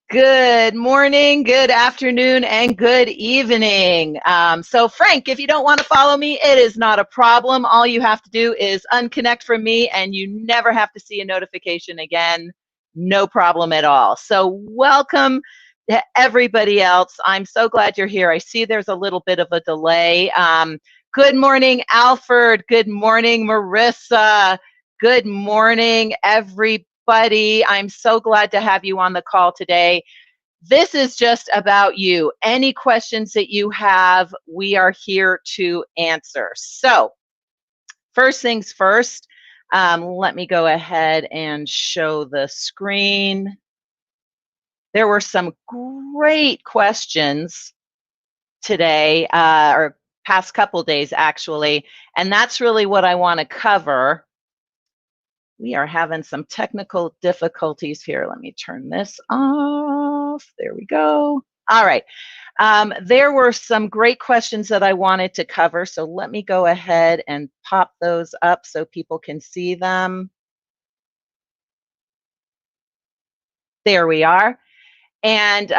Good morning, good afternoon, and good evening. So Frank, if you don't want to follow me, it is not a problem. All you have to do is unconnect from me and you never have to see a notification again. No problem at all. So welcome to everybody else. I'm so glad you're here. I see there's a little bit of a delay. Good morning, Alfred. Good morning, Marissa. Good morning, everybody. I'm so glad to have you on the call today. This is just about you. Any questions that you have, we are here to answer. So, first things first, let me go ahead and show the screen. There were some great questions today, or past couple days actually, and that's really what I want to cover. We are having some technical difficulties here. Let me turn this off. There we go. All right. There were some great questions that I wanted to cover, so let me go ahead and pop those up so people can see them. There we are. And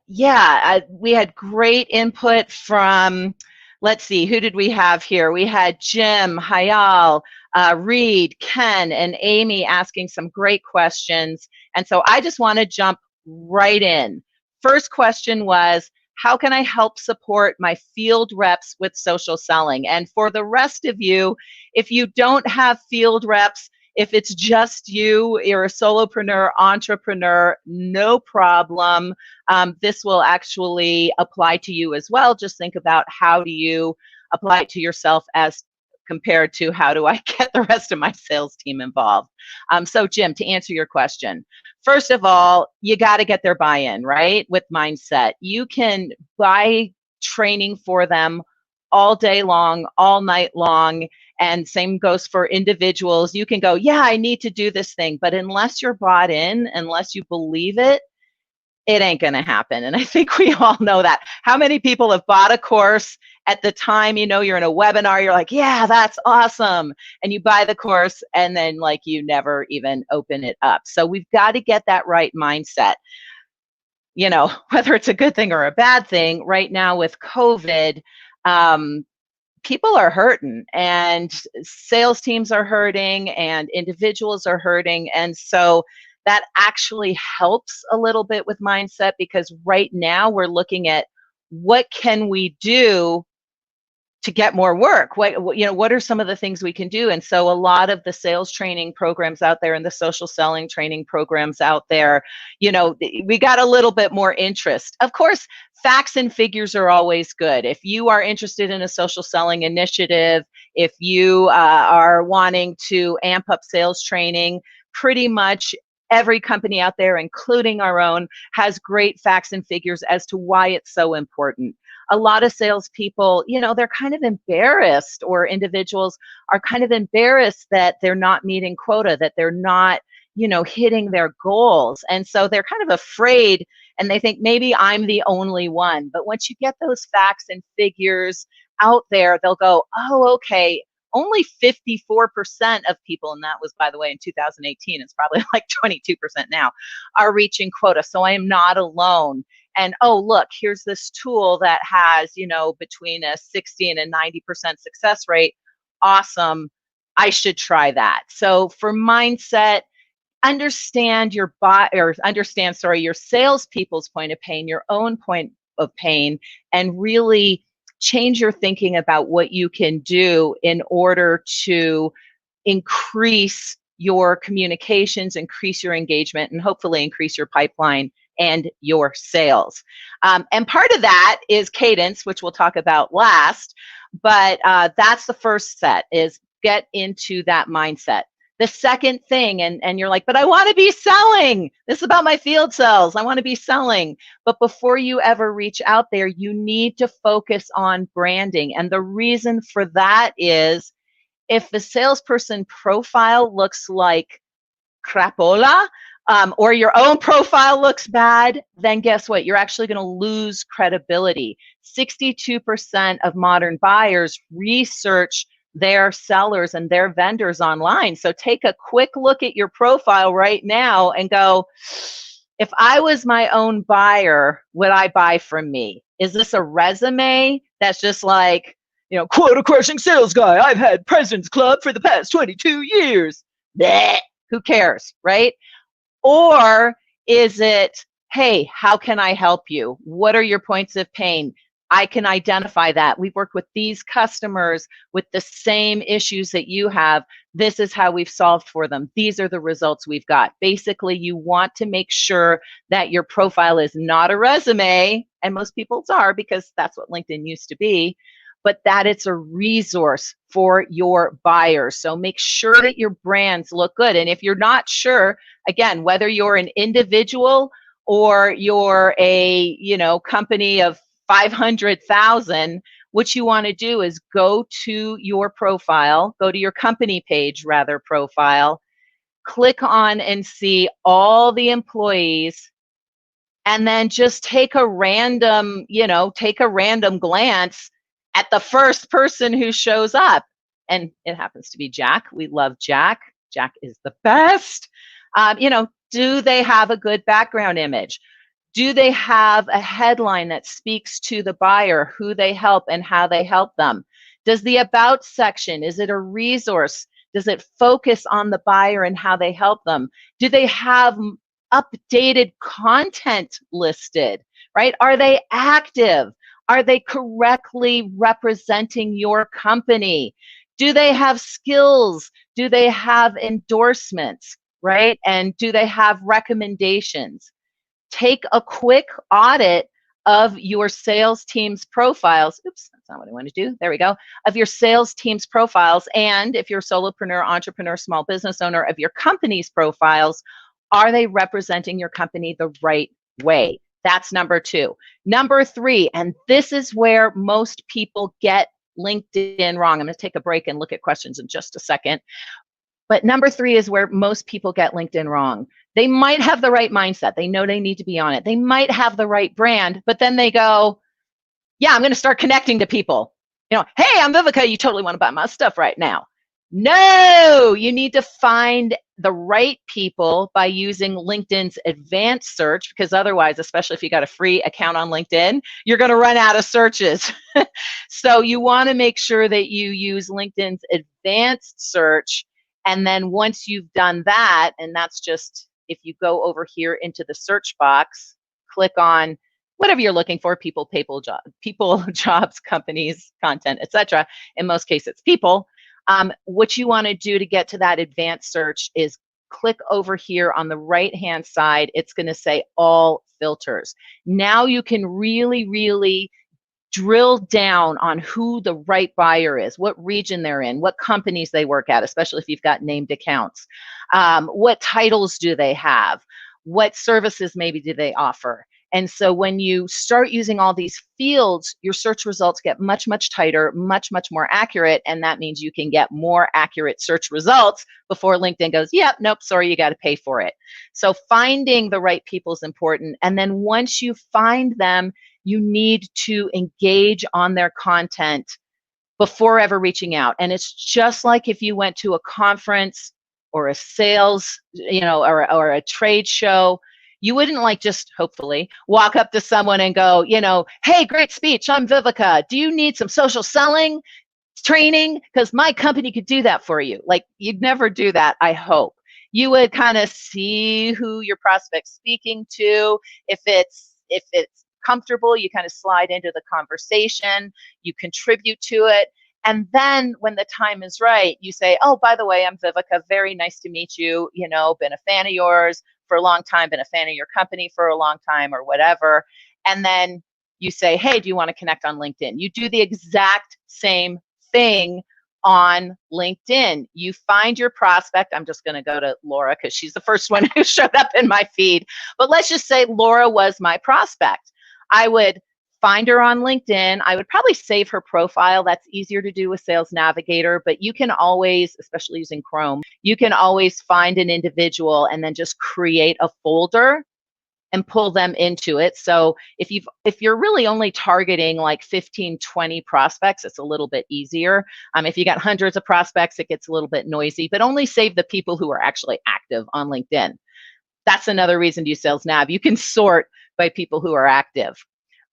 we had great input from, let's see, who did we have here? We had Jim, Hayal, Reed, Ken, and Amy asking some great questions. And so I just want to jump right in. First question was, how can I help support my field reps with social selling? And for the rest of you, if you don't have field reps, if it's just you're a solopreneur, entrepreneur, no problem. This will actually apply to you as well. Just think about how do you apply it to yourself as compared to how do I get the rest of my sales team involved. So Jim, to answer your question, first of all, you got to get their buy-in, right? With mindset. You can buy training for them all day long, all night long. And same goes for individuals. You can go, yeah, I need to do this thing. But unless you're bought in, unless you believe it, it ain't going to happen. And I think we all know that. How many people have bought a course at the time, you're in a webinar, you're like, yeah, that's awesome. And you buy the course and then like you never even open it up. So we've got to get that right mindset. Whether it's a good thing or a bad thing, right now with COVID, people are hurting and sales teams are hurting and individuals are hurting. And so that actually helps a little bit with mindset, because right now we're looking at what can we do to get more work? What are some of the things we can do? And so a lot of the sales training programs out there and the social selling training programs out there, we got a little bit more interest. Of course, facts and figures are always good. If you are interested in a social selling initiative, if you are wanting to amp up sales training, pretty much every company out there, including our own, has great facts and figures as to why it's so important. A lot of salespeople, they're kind of embarrassed, or individuals are kind of embarrassed that they're not meeting quota, that they're not, hitting their goals. And so they're kind of afraid and they think maybe I'm the only one. But once you get those facts and figures out there, they'll go, oh, okay. Only 54% of people, and that was, by the way, in 2018, it's probably like 22% now, are reaching quota. So I am not alone. And oh, look, here's this tool that has, between a 60 and a 90% success rate. Awesome. I should try that. So for mindset, understand your salespeople's point of pain, your own point of pain, and really change your thinking about what you can do in order to increase your communications, increase your engagement, and hopefully increase your pipeline and your sales. And part of that is cadence, which we'll talk about last, but that's the first set, is get into that mindset. The second thing, and you're like, but I want to be selling. This is about my field sales. I want to be selling. But before you ever reach out there, you need to focus on branding. And the reason for that is, if the salesperson profile looks like crapola, or your own profile looks bad, then guess what? You're actually going to lose credibility. 62% of modern buyers research their sellers and their vendors online. So take a quick look at your profile right now and go, If I was my own buyer, would I buy from me? Is this a resume that's just like, quota crushing sales guy? I've had President's Club for the past 22 years. Bleh, who cares, right? Or is it, hey, how can I help you? What are your points of pain? I can identify that. We've worked with these customers with the same issues that you have. This is how we've solved for them. These are the results we've got. Basically, you want to make sure that your profile is not a resume, and most people's are because that's what LinkedIn used to be, but that it's a resource for your buyers. So make sure that your brands look good. And if you're not sure, again, whether you're an individual or you're a, company of 500,000, what you want to do is go to your profile, go to your company page, rather, profile, click on and see all the employees, and then just take a random glance at the first person who shows up. And it happens to be Jack. We love Jack. Jack is the best. Do they have a good background image? Do they have a headline that speaks to the buyer, who they help and how they help them? Does the about section, is it a resource? Does it focus on the buyer and how they help them? Do they have updated content listed, right? Are they active? Are they correctly representing your company? Do they have skills? Do they have endorsements, right? And do they have recommendations? Take a quick audit of your sales team's profiles. Oops, that's not what I want to do. There we go. Of your sales team's profiles. And if you're a solopreneur, entrepreneur, small business owner, of your company's profiles, are they representing your company the right way? That's number 2. Number 3, and this is where most people get LinkedIn wrong. I'm going to take a break and look at questions in just a second. But number 3 is where most people get LinkedIn wrong. They might have the right mindset. They know they need to be on it. They might have the right brand, but then they go, yeah, I'm going to start connecting to people. Hey, I'm Vivica. You totally want to buy my stuff right now. No, you need to find the right people by using LinkedIn's advanced search, because otherwise, especially if you got a free account on LinkedIn, you're going to run out of searches. So you want to make sure that you use LinkedIn's advanced search. And then once you've done that, and that's just, if you go over here into the search box, click on whatever you're looking for, people, jobs, companies, content, etc. In most cases, it's people. What you want to do to get to that advanced search is click over here on the right-hand side. It's going to say all filters. Now you can really, really drill down on who the right buyer is, what region they're in, what companies they work at, especially if you've got named accounts. What titles do they have? What services maybe do they offer? And so when you start using all these fields, your search results get much, much tighter, much, much more accurate. And that means you can get more accurate search results before LinkedIn goes, yep, nope, sorry, you got to pay for it. So finding the right people is important. And then once you find them, you need to engage on their content before ever reaching out. And it's just like if you went to a conference or a sales, or a trade show. You wouldn't just, hopefully, walk up to someone and go, hey, great speech, I'm Vivica. Do you need some social selling training? Because my company could do that for you. You'd never do that, I hope. You would kind of see who your prospect's speaking to. If it's comfortable, you kind of slide into the conversation, you contribute to it. And then when the time is right, you say, oh, by the way, I'm Vivica. Very nice to meet you. Been a fan of yours for a long time, been a fan of your company for a long time, or whatever. And then you say, hey, do you want to connect on LinkedIn? You do the exact same thing on LinkedIn. You find your prospect. I'm just going to go to Laura because she's the first one who showed up in my feed. But let's just say Laura was my prospect. I would find her on LinkedIn. I would probably save her profile. That's easier to do with Sales Navigator, but you can always, especially using Chrome, you can always find an individual and then just create a folder and pull them into it. So if you're really only targeting 15, 20 prospects, it's a little bit easier. If you got hundreds of prospects, it gets a little bit noisy, but only save the people who are actually active on LinkedIn. That's another reason to use Sales Nav. You can sort by people who are active.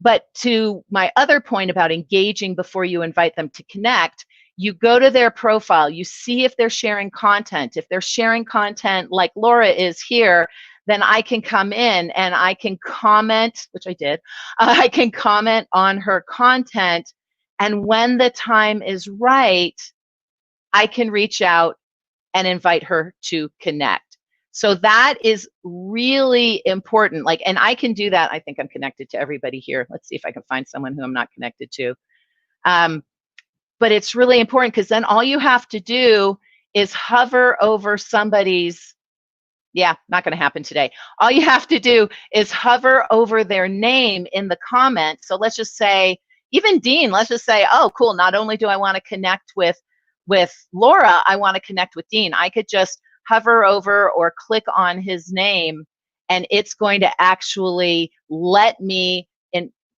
But to my other point about engaging before you invite them to connect, you go to their profile, you see if they're sharing content. If they're sharing content like Laura is here, then I can come in and I can comment, which I did, I can comment on her content. And when the time is right, I can reach out and invite her to connect. So that is really important. Like, and I can do that. I think I'm connected to everybody here. Let's see if I can find someone who I'm not connected to. But it's really important because then all you have to do is hover over somebody's, yeah, not going to happen today. All you have to do is hover over their name in the comments. So let's just say, even Dean, let's just say, oh, cool. Not only do I want to connect with Laura, I want to connect with Dean. I could just hover over or click on his name, and it's going to actually let me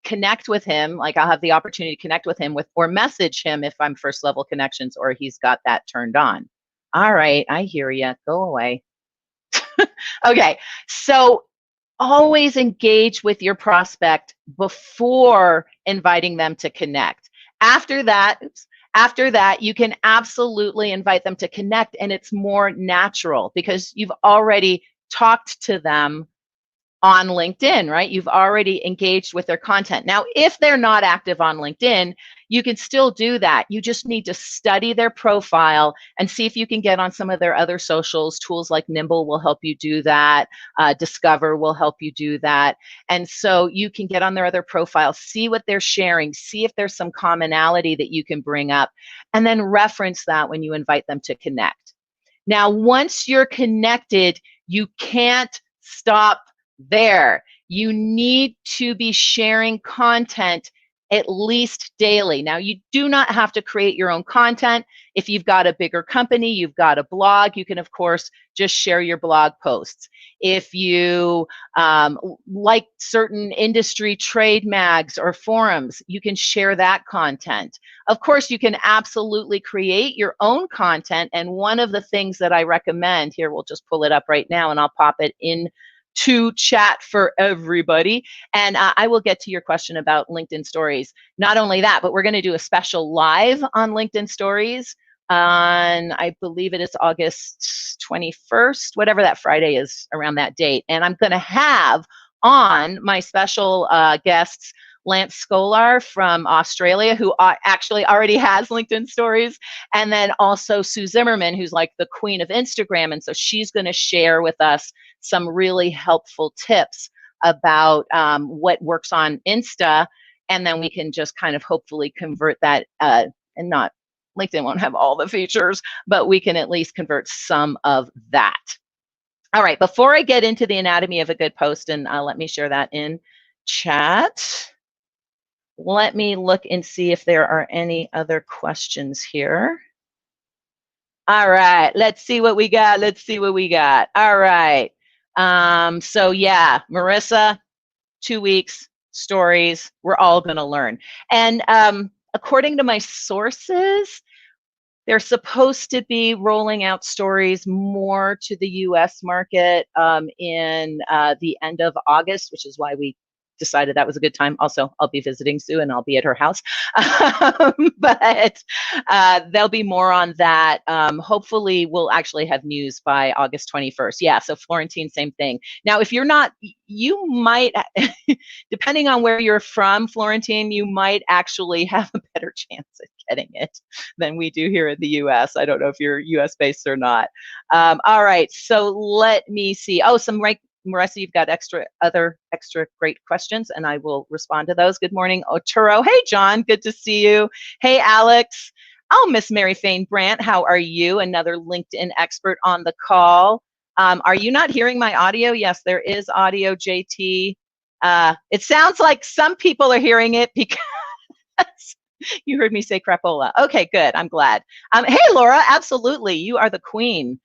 connect with him. Like, I'll have the opportunity to connect with him or message him if I'm first level connections or he's got that turned on. All right, I hear you. Go away. Okay, so always engage with your prospect before inviting them to connect. After that, you can absolutely invite them to connect, and it's more natural because you've already talked to them on LinkedIn, right? You've already engaged with their content. Now, if they're not active on LinkedIn, you can still do that. You just need to study their profile and see if you can get on some of their other socials. Tools like Nimble will help you do that. Discover will help you do that. And so you can get on their other profiles, see what they're sharing, see if there's some commonality that you can bring up, and then reference that when you invite them to connect. Now, once you're connected, you can't stop there. You need to be sharing content at least daily. Now, you do not have to create your own content. If you've got a bigger company, you've got a blog, you can, of course, just share your blog posts. If you like certain industry trade mags or forums, you can share that content. Of course, you can absolutely create your own content. And one of the things that I recommend, here, we'll just pull it up right now and I'll pop it in to chat for everybody. And I will get to your question about LinkedIn Stories. Not only that, but we're going to do a special live on LinkedIn Stories on, I believe it is August 21st, whatever that Friday is around that date. And I'm going to have on my special guests, Lance Scolar from Australia, who actually already has LinkedIn Stories, and then also Sue Zimmerman, who's like the queen of Instagram. And so she's going to share with us some really helpful tips about what works on Insta, and then we can just kind of hopefully convert that, and not, LinkedIn won't have all the features, but we can at least convert some of that. All right, before I get into the anatomy of a good post, and let me share that in chat. Let me look and see if there are any other questions here. All right, let's see what we got. Let's see what we got. All right. So yeah, Marissa, 2 weeks, stories, we're all going to learn. And according to my sources, they're supposed to be rolling out stories more to the US market in the end of August, which is why we decided that was a good time. Also, I'll be visiting Sue and I'll be at her house. But there'll be more on that. Hopefully, we'll actually have news by August 21st. Yeah, so Florentine, same thing. Now, if you're not, you might, depending on where you're from, Florentine, you might actually have a better chance at getting it than we do here in the US. I don't know if you're US based or not. All right, so let me see. Oh, Marissa, you've got extra great questions, and I will respond to those. Good morning, Oturo. Hey, John, good to see you. Hey, Alex. Oh, Miss Mary Fane Brandt, how are you? Another LinkedIn expert on the call. Are you not hearing my audio? Yes, there is audio, JT. It sounds like some people are hearing it because you heard me say crapola. Okay, good. I'm glad. Hey, Laura, absolutely. You are the queen.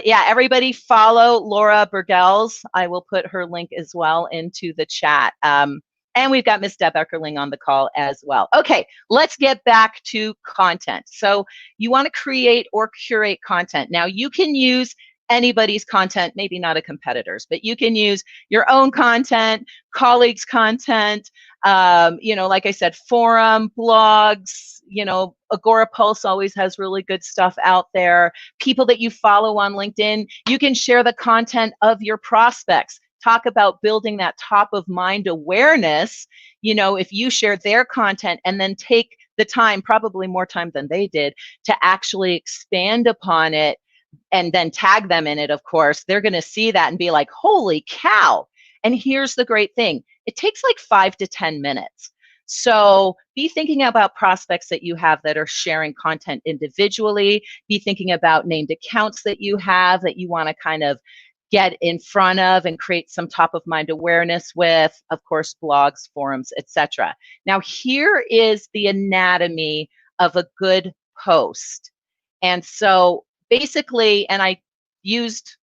Yeah, everybody follow Laura Bergels. I will put her link as well into the chat. And we've got Miss Deb Eckerling on the call as well. Okay, let's get back to content. So you want to create or curate content. Now, you can use anybody's content, maybe not a competitor's, but you can use your own content, colleagues' content, like I said, forum, blogs, Agora Pulse always has really good stuff out there. People that you follow on LinkedIn, you can share the content of your prospects. Talk about building that top of mind awareness. If you share their content and then take the time, probably more time than they did, to actually expand upon it and then tag them in it, of course, they're going to see that and be like, holy cow. And here's the great thing. It takes like 5 to 10 minutes. So be thinking about prospects that you have that are sharing content individually. Be thinking about named accounts that you have that you want to kind of get in front of and create some top of mind awareness with, of course, blogs, forums, etc. Now, here is the anatomy of a good post. And so basically, and I used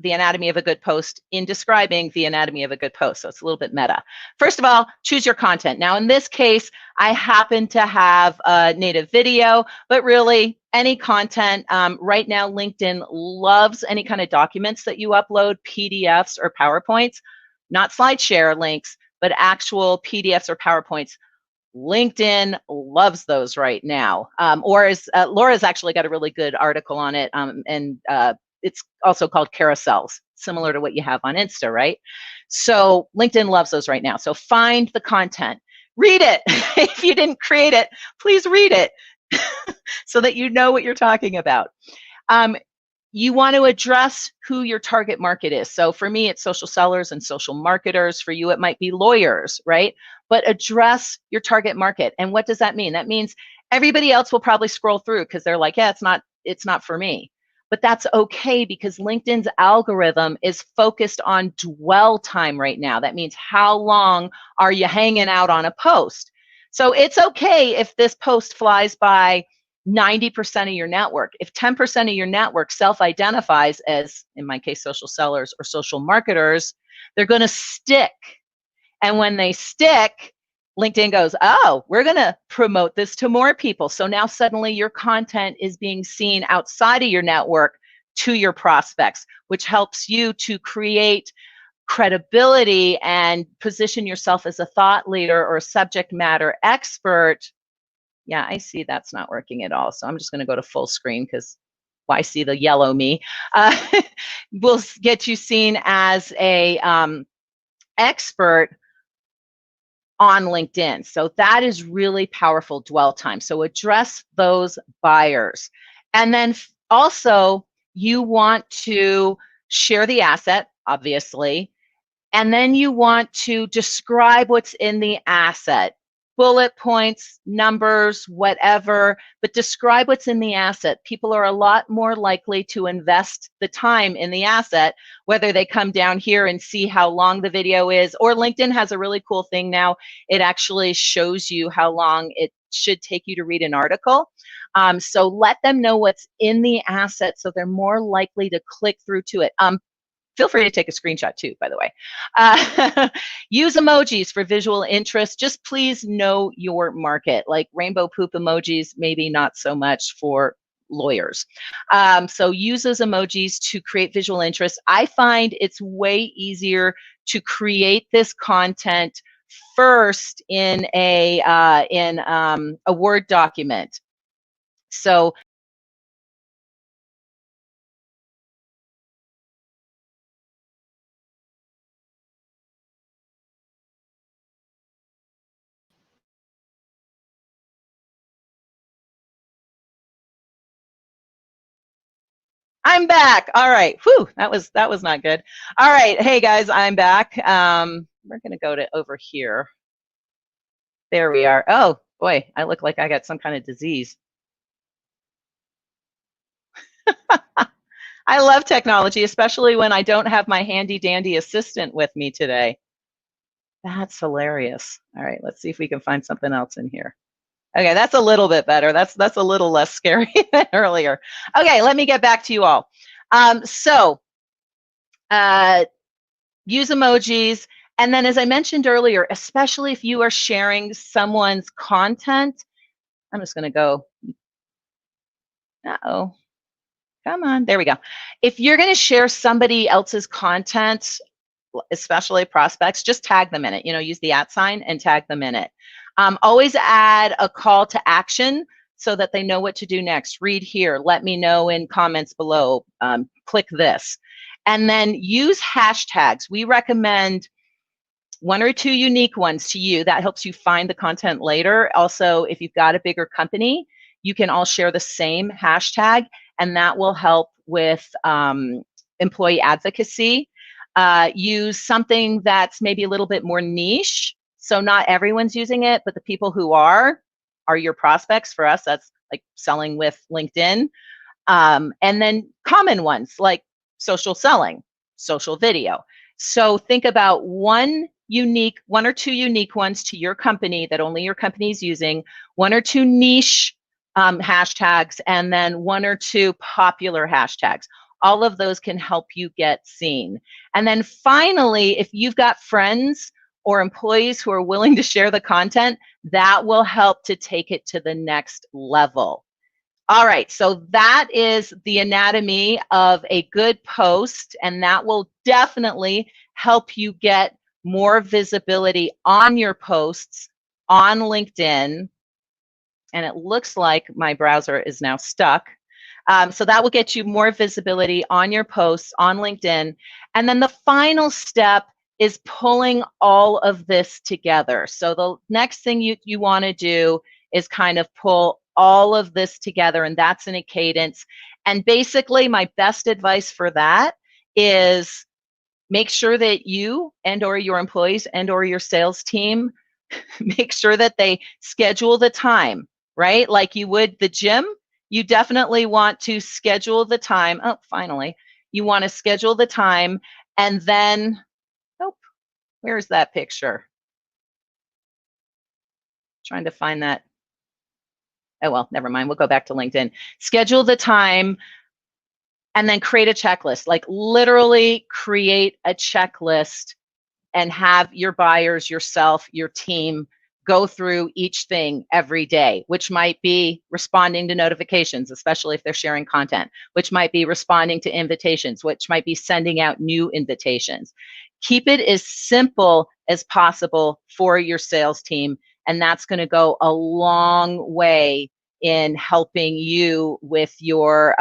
the anatomy of a good post in describing the anatomy of a good post. So it's a little bit meta. First of all, choose your content. Now, in this case, I happen to have a native video, but really any content. Right now, LinkedIn loves any kind of documents that you upload, PDFs or PowerPoints, not SlideShare links, but actual PDFs or PowerPoints. LinkedIn loves those right now. Or as Laura's actually got a really good article on it, and it's also called carousels, similar to what you have on Insta, right? So LinkedIn loves those right now. So find the content, read it. If you didn't create it, please read it so that you know what you're talking about. You want to address who your target market is. So for me, it's social sellers and social marketers. For you, it might be lawyers, right? But address your target market. And what does that mean? That means everybody else will probably scroll through because they're like, yeah, it's not for me. But that's okay because LinkedIn's algorithm is focused on dwell time right now. That means how long are you hanging out on a post? So it's okay if this post flies by 90% of your network. If 10% of your network self-identifies as, in my case, social sellers or social marketers, they're going to stick. And when they stick, LinkedIn goes, oh, we're going to promote this to more people. So now suddenly your content is being seen outside of your network to your prospects, which helps you to create credibility and position yourself as a thought leader or a subject matter expert. Yeah, I see that's not working at all. So I'm just going to go to full screen because why see the yellow me? We'll get you seen as a expert on LinkedIn. So that is really powerful dwell time. So address those buyers. And then also you want to share the asset, obviously, and then you want to describe what's in the asset. Bullet points, numbers, whatever, but describe what's in the asset. People are a lot more likely to invest the time in the asset, whether they come down here and see how long the video is, or LinkedIn has a really cool thing now. It actually shows you how long it should take you to read an article. So let them know what's in the asset so they're more likely to click through to it. Feel free to take a screenshot too, by the way. Use emojis for visual interest. Just please know your market. Like rainbow poop emojis, maybe not so much for lawyers. So use those emojis to create visual interest. I find it's way easier to create this content first in a Word document. So I'm back. All right. Whew, that was not good. All right. Hey guys, I'm back. We're gonna go to over here. There we are. Oh boy, I look like I got some kind of disease. I love technology, especially when I don't have my handy dandy assistant with me today. That's hilarious. All right, let's see if we can find something else in here. Okay, that's a little bit better. That's a little less scary than earlier. Okay, let me get back to you all. Use emojis. And then as I mentioned earlier, especially if you are sharing someone's content, I'm just going to go, uh-oh. Come on, there we go. If you're going to share somebody else's content, especially prospects, just tag them in it. Use the @ sign and tag them in it. Always add a call to action so that they know what to do next. Read here, let me know in comments below, click this. And then use hashtags. We recommend 1 or 2 unique ones to you. That helps you find the content later. Also, if you've got a bigger company, you can all share the same hashtag, and that will help with employee advocacy. Use something that's maybe a little bit more niche. So not everyone's using it, but the people who are your prospects. For us, that's like selling with LinkedIn. And then common ones like social selling, social video. So think about 1 or 2 unique ones to your company that only your company is using, 1 or 2 niche hashtags, and then 1 or 2 popular hashtags. All of those can help you get seen. And then finally, if you've got friends or employees who are willing to share the content, that will help to take it to the next level. All right, so that is the anatomy of a good post, and that will definitely help you get more visibility on your posts on LinkedIn. And it looks like my browser is now stuck. So that will get you more visibility on your posts on LinkedIn. And then the final step is pulling all of this together. So the next thing you want to do is kind of pull all of this together, and that's in a cadence. And basically, my best advice for that is make sure that you and or your employees and or your sales team make sure that they schedule the time, right? Like you would the gym. You definitely want to schedule the time. Oh, finally. You want to schedule the time, and then, oh, where's that picture? Trying to find that. Oh, well, never mind. We'll go back to LinkedIn. Schedule the time and then create a checklist. Like literally create a checklist and have your buyers, yourself, your team go through each thing every day, which might be responding to notifications, especially if they're sharing content, which might be responding to invitations, which might be sending out new invitations. Keep it as simple as possible for your sales team, and that's going to go a long way in helping you with your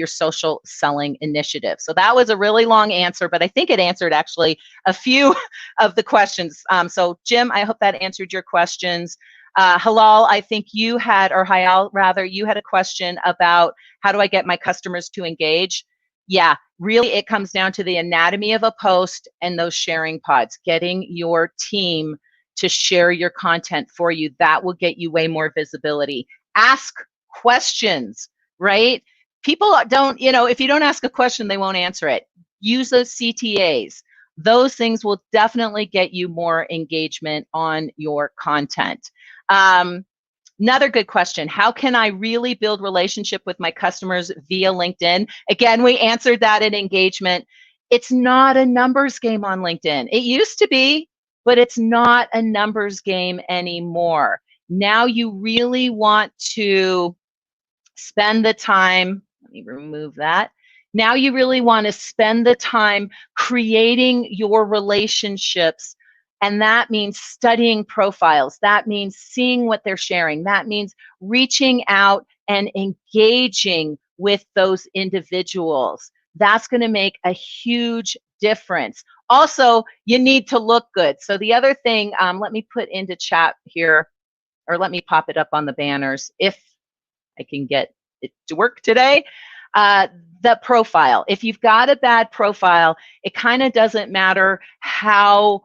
social selling initiative. So that was a really long answer, but I think it answered actually a few of the questions. So Jim, I hope that answered your questions. Halal, I think you had, or Hayal rather, you had a question about how do I get my customers to engage? Yeah, really it comes down to the anatomy of a post and those sharing pods, getting your team to share your content for you. That will get you way more visibility. Ask questions, right? People don't, if you don't ask a question, they won't answer it. Use those CTAs. Those things will definitely get you more engagement on your content. Another good question, how can I really build relationship with my customers via LinkedIn? Again, we answered that in engagement. It's not a numbers game on LinkedIn. It used to be, but it's not a numbers game anymore. Now you really want to spend the time, let me remove that. Now you really want to spend the time creating your relationships, and that means studying profiles. That means seeing what they're sharing. That means reaching out and engaging with those individuals. That's going to make a huge difference. Also, you need to look good. So the other thing, let me put into chat here, or let me pop it up on the banners if I can get it to work today. The profile. If you've got a bad profile, it kind of doesn't matter how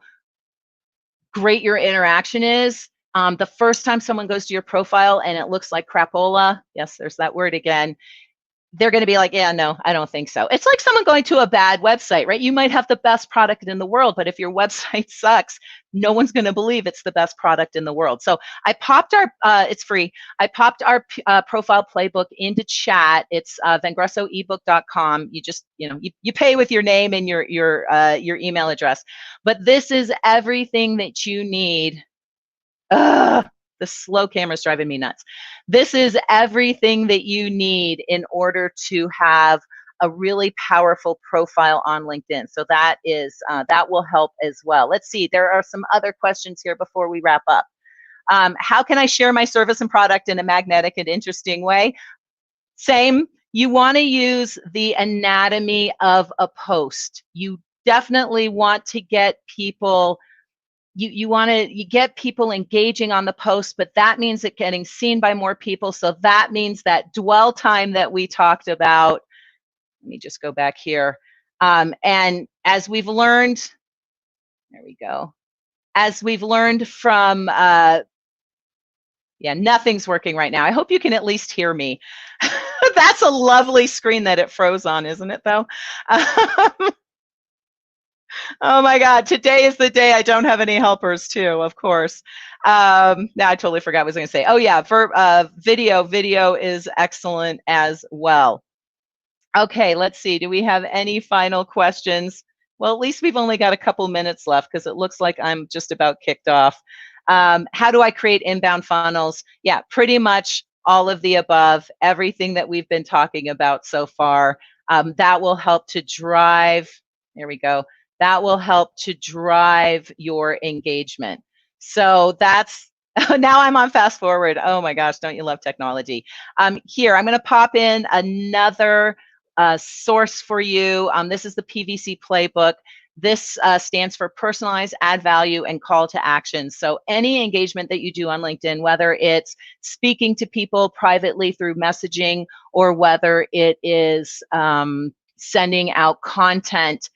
great your interaction is. The first time someone goes to your profile and it looks like crapola, yes, there's that word again, they're going to be like, yeah, no, I don't think so. It's like someone going to a bad website, right? You might have the best product in the world, but if your website sucks, no one's going to believe it's the best product in the world. So I popped our, it's free. I popped our profile playbook into chat. It's vengressoebook.com. You just, you pay with your name and your email address. But this is everything that you need. The slow camera is driving me nuts. This is everything that you need in order to have a really powerful profile on LinkedIn. So that will help as well. Let's see, there are some other questions here before we wrap up. How can I share my service and product in a magnetic and interesting way? Same. You want to use the anatomy of a post. You definitely want to get people, you want to get people engaging on the post, but that means it getting seen by more people. So that means that dwell time that we talked about. Let me just go back here. And as we've learned, there we go. As we've learned from, yeah, nothing's working right now. I hope you can at least hear me. That's a lovely screen that it froze on, isn't it, though? Oh my God, today is the day I don't have any helpers too, of course. Now I totally forgot what I was gonna say. Oh yeah, for video is excellent as well. Okay, let's see, do we have any final questions? Well, at least we've only got a couple minutes left because it looks like I'm just about kicked off. How do I create inbound funnels? Yeah, pretty much all of the above, everything that we've been talking about so far. That will help to drive, there we go, that will help to drive your engagement. So that's, now I'm on fast forward. Oh my gosh, don't you love technology? Here, I'm gonna pop in another source for you. This is the PVC Playbook. This stands for personalize, add value, and call to action. So any engagement that you do on LinkedIn, whether it's speaking to people privately through messaging or whether it is sending out content,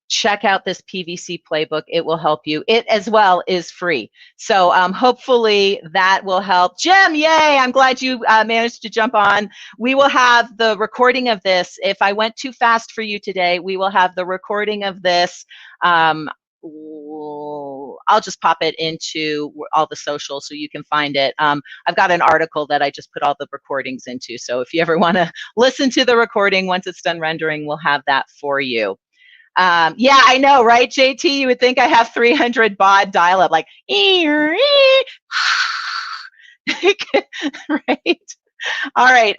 check out this PVC Playbook. It will help you. It as well is free. So hopefully that will help. Jim, yay, I'm glad you managed to jump on. We will have the recording of this. If I went too fast for you today, we will have the recording of this. I'll just pop it into all the socials so you can find it. I've got an article that I just put all the recordings into. So if you ever want to listen to the recording, once it's done rendering, we'll have that for you. Yeah, I know, right, JT? You would think I have 300 baud dial-up, like, right? All right.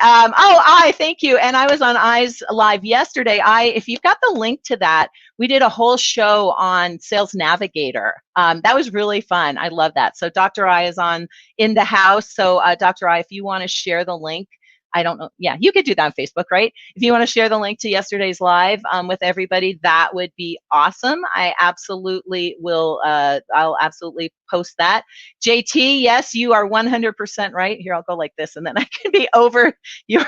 Thank you. And I was on Eyes Live yesterday. If you've got the link to that, we did a whole show on Sales Navigator. That was really fun. I love that. So Dr. I is in the house. So Dr. I, if you want to share the link, I don't know. Yeah, you could do that on Facebook, right? If you want to share the link to yesterday's live with everybody, that would be awesome. I absolutely will. I'll absolutely post that. JT, yes, you are 100% right. Here, I'll go like this, and then I can be over your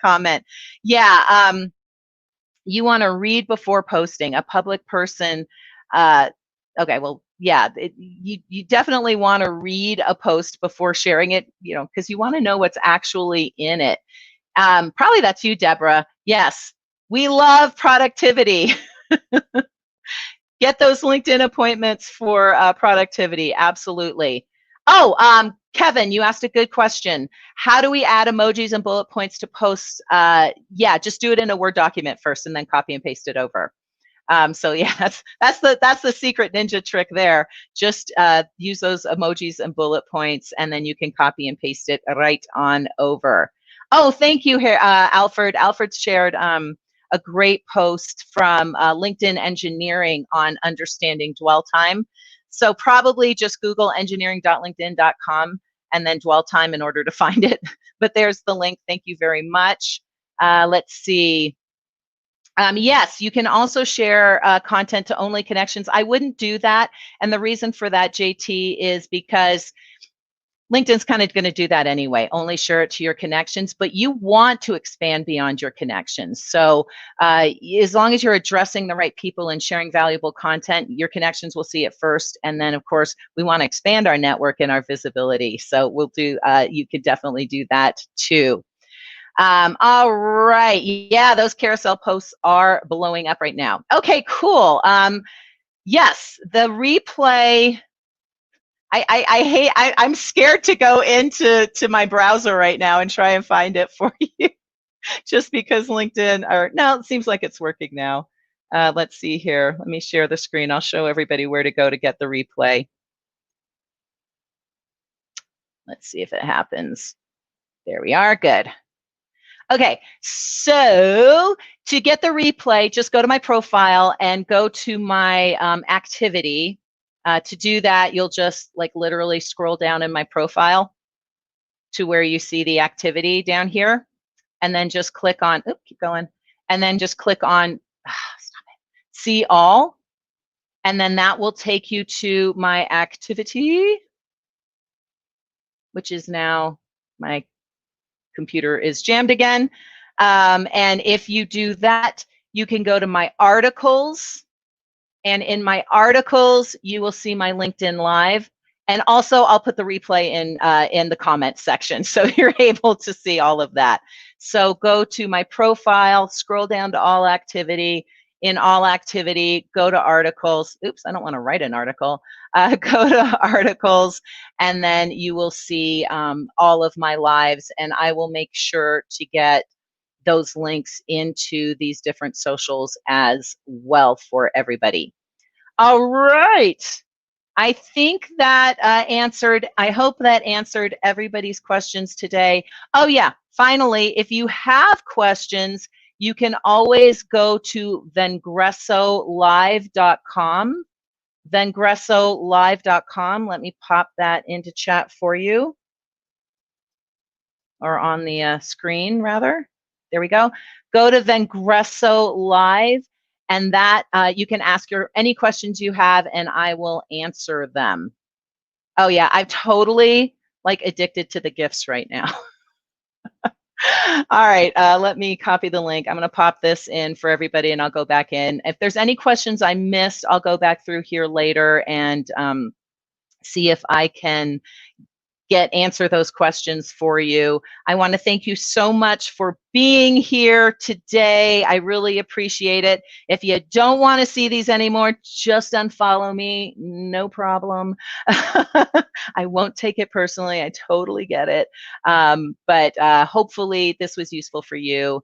comment. Yeah, you want to read before posting. A public person. Okay, well, yeah, you definitely want to read a post before sharing it, because you want to know what's actually in it. Probably that's you, Deborah. Yes, we love productivity. Get those LinkedIn appointments for productivity. Absolutely. Oh, Kevin, you asked a good question. How do we add emojis and bullet points to posts? Yeah, just do it in a Word document first and then copy and paste it over. So yeah, that's the secret ninja trick there. Just use those emojis and bullet points, and then you can copy and paste it right on over. Oh, thank you, here, Alfred. Alfred shared a great post from LinkedIn Engineering on understanding dwell time. So probably just Google engineering.linkedin.com and then dwell time in order to find it. But there's the link. Thank you very much. Let's see. Yes, you can also share content to only connections. I wouldn't do that. And the reason for that, JT, is because LinkedIn's kind of going to do that anyway, only share it to your connections, but you want to expand beyond your connections. So as long as you're addressing the right people and sharing valuable content, your connections will see it first. And then, of course, we want to expand our network and our visibility. So we'll do, you could definitely do that too. All right. Yeah, those carousel posts are blowing up right now. Okay, cool. Yes, the replay. I'm scared to go into my browser right now and try and find it for you, just because LinkedIn. No, it seems like it's working now. Let's see here. Let me share the screen. I'll show everybody where to go to get the replay. Let's see if it happens. There we are. Good. Okay, so to get the replay, just go to my profile and go to my activity. To do that, you'll just like literally scroll down in my profile to where you see the activity down here, and then just click on, oops, keep going, and then just click on, stop it, see all, and then that will take you to my activity, which is now, my computer is jammed again. And if you do that, you can go to my articles, and in my articles, you will see my LinkedIn Live. And also, I'll put the replay in the comments section, so you're able to see all of that. So go to my profile, scroll down to all activity. In all activity, go to articles. Oops, I don't want to write an article. Go to articles, and then you will see all of my lives, and I will make sure to get those links into these different socials as well for everybody. All right. I think that I hope that answered everybody's questions today. Oh yeah, finally, if you have questions, you can always go to vengressolive.com. Vengressolive.com. Let me pop that into chat for you, or on the screen rather. There we go. Go to Vengresso Live, and that you can ask any questions you have, and I will answer them. Oh yeah, I'm totally like addicted to the gifts right now. All right, let me copy the link. I'm going to pop this in for everybody, and I'll go back in. If there's any questions I missed, I'll go back through here later and see if I can answer those questions for you. I want to thank you so much for being here today. I really appreciate it. If you don't want to see these anymore, just unfollow me. No problem. I won't take it personally. I totally get it. But hopefully this was useful for you.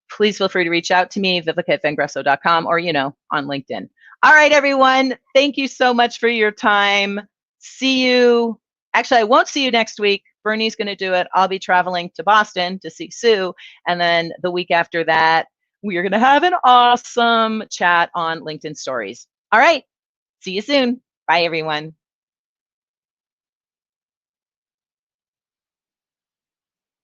Please feel free to reach out to me, vivica@vengresso.com, or, on LinkedIn. All right, everyone. Thank you so much for your time. See you. Actually, I won't see you next week. Bernie's going to do it. I'll be traveling to Boston to see Sue. And then the week after that, we are going to have an awesome chat on LinkedIn Stories. All right. See you soon. Bye, everyone.